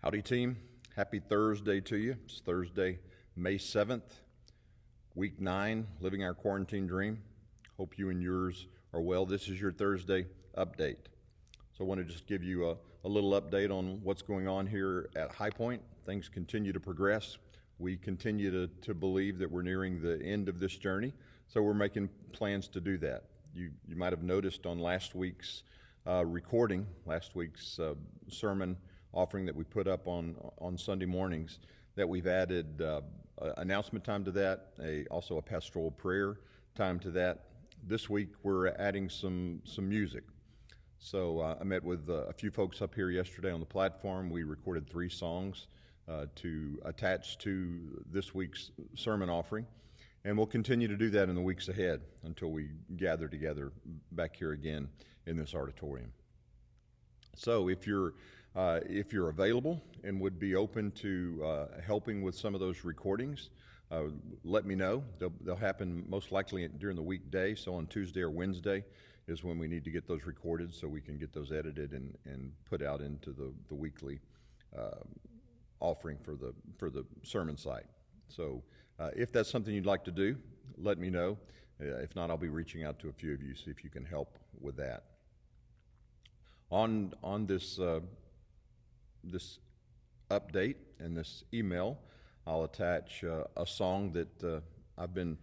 Howdy, team. Happy Thursday to you. It's Thursday, May 7th, week 9, living our quarantine dream. Hope you and yours are well. This is your Thursday update. So I want to just give you a little update on what's going on here at High Point. Things continue to progress. We continue to believe that we're nearing the end of this journey, so we're making plans to do that. You might have noticed on last week's recording, last week's sermon offering that we put up on Sunday mornings, that we've added announcement time to that, also a pastoral prayer time to that. This week we're adding some music. So I met with a few folks up here yesterday on the platform. We recorded 3 songs to attach to this week's sermon offering, and we'll continue to do that in the weeks ahead until we gather together back here again in this auditorium. So if you're available and would be open to helping with some of those recordings, let me know. They'll happen most likely during the weekday, so on Tuesday or Wednesday is when we need to get those recorded so we can get those edited and put out into the weekly offering for the sermon site. So if that's something you'd like to do, let me know. If not, I'll be reaching out to a few of you, see if you can help with that. On this update and this email, I'll attach a song that I've been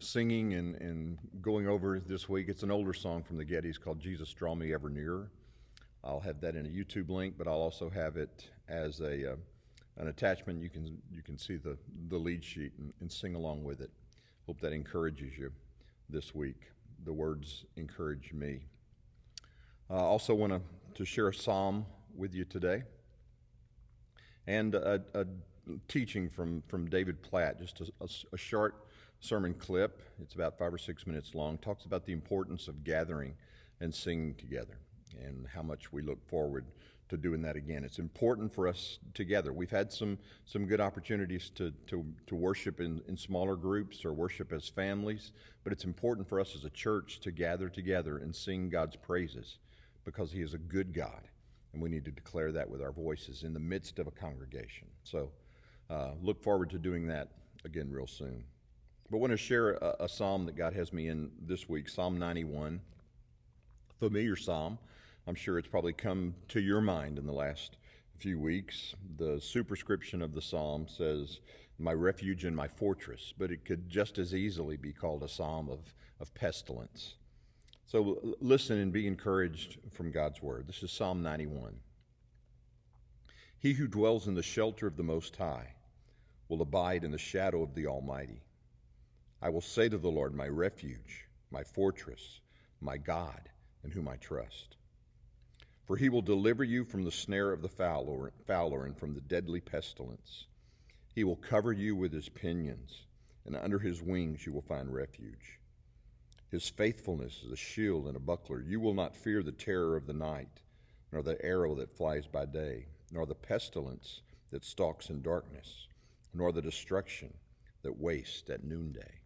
singing and going over this week. It's an older song from the Gettys called Jesus Draw Me Ever Nearer. I'll have that in a YouTube link, but I'll also have it as an attachment. You can see the lead sheet and sing along with it. Hope that encourages you this week. The words encourage me. I also want to share a psalm with you today, and a teaching from David Platt, just a short sermon clip. It's about 5 or 6 minutes long. Talks about the importance of gathering and singing together and how much we look forward to doing that again. It's important for us together. We've had some good opportunities to worship in smaller groups or worship as families, but it's important for us as a church to gather together and sing God's praises, because He is a good God, and we need to declare that with our voices in the midst of a congregation. So look forward to doing that again real soon. But I want to share a psalm that God has me in this week, Psalm 91, familiar psalm. I'm sure it's probably come to your mind in the last few weeks. The superscription of the psalm says, "My refuge and my fortress," but it could just as easily be called a psalm of pestilence. So listen and be encouraged from God's word. This is Psalm 91. He who dwells in the shelter of the Most High will abide in the shadow of the Almighty. I will say to the Lord, my refuge, my fortress, my God, in whom I trust. For He will deliver you from the snare of the fowler and from the deadly pestilence. He will cover you with His pinions, and under His wings you will find refuge. His faithfulness is a shield and a buckler. You will not fear the terror of the night, nor the arrow that flies by day, nor the pestilence that stalks in darkness, nor the destruction that wastes at noonday.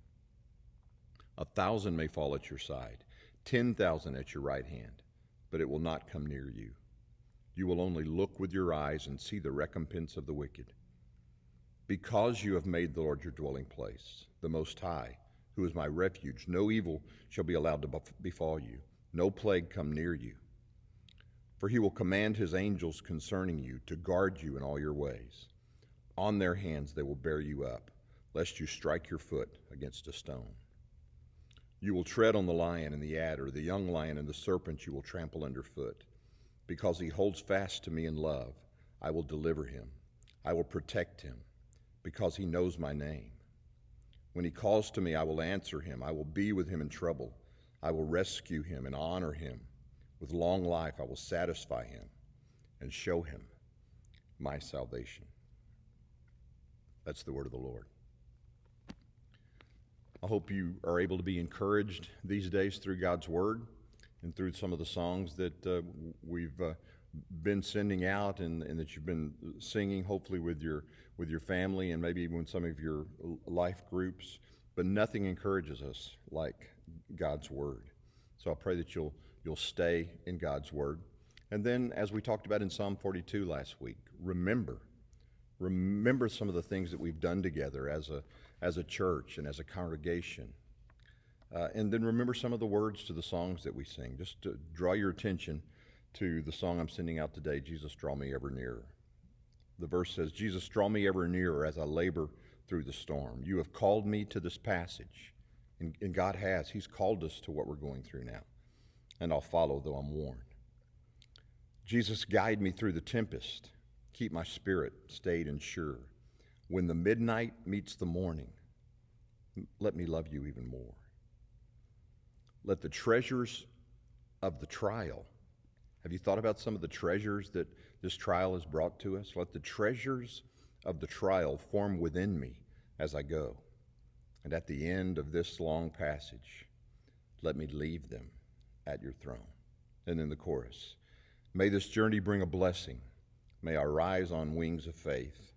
1,000 may fall at your side, 10,000 at your right hand, but it will not come near you. You will only look with your eyes and see the recompense of the wicked. Because you have made the Lord your dwelling place, the Most High, who is my refuge, no evil shall be allowed to befall you, no plague come near you. For He will command His angels concerning you to guard you in all your ways. On their hands they will bear you up, lest you strike your foot against a stone. You will tread on the lion and the adder, the young lion and the serpent you will trample underfoot. Because He holds fast to me in love, I will deliver Him. I will protect Him, because He knows my name. When He calls to me, I will answer Him. I will be with Him in trouble. I will rescue Him and honor Him. With long life I will satisfy Him and show Him my salvation. That's the word of the Lord. I hope you are able to be encouraged these days through God's word and through some of the songs that we've been sending out and that you've been singing, hopefully with your family and maybe even some of your life groups. But nothing encourages us like God's word. So I pray that you'll stay in God's word. And then, as we talked about in Psalm 42 last week, remember some of the things that we've done together as a church and as a congregation. And then remember some of the words to the songs that we sing. Just to draw your attention to the song I'm sending out today, Jesus, Draw Me Ever Nearer. The verse says, Jesus, draw me ever nearer as I labor through the storm. You have called me to this passage. And God has. He's called us to what we're going through now. And I'll follow, though I'm warned. Jesus, guide me through the tempest. Keep my spirit stayed and sure. When the midnight meets the morning, let me love you even more. Let the treasures of the trial, have you thought about some of the treasures that this trial has brought to us? Let the treasures of the trial form within me as I go. And at the end of this long passage, let me leave them at your throne. And then the chorus, may this journey bring a blessing. May I rise on wings of faith.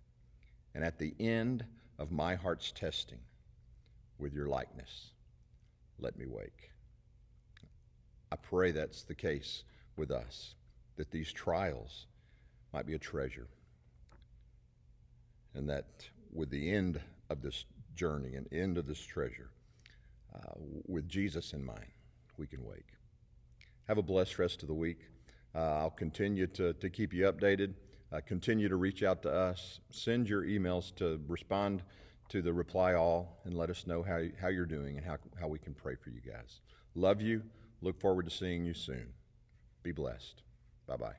And at the end of my heart's testing, with your likeness, let me wake. I pray that's the case with us, that these trials might be a treasure, and that with the end of this journey and end of this treasure, with Jesus in mind, we can wake. Have a blessed rest of the week. I'll continue to keep you updated. Continue to reach out to us. Send your emails to respond to the reply all and let us know how you're doing and how we can pray for you guys. Love you. Look forward to seeing you soon. Be blessed. Bye-bye.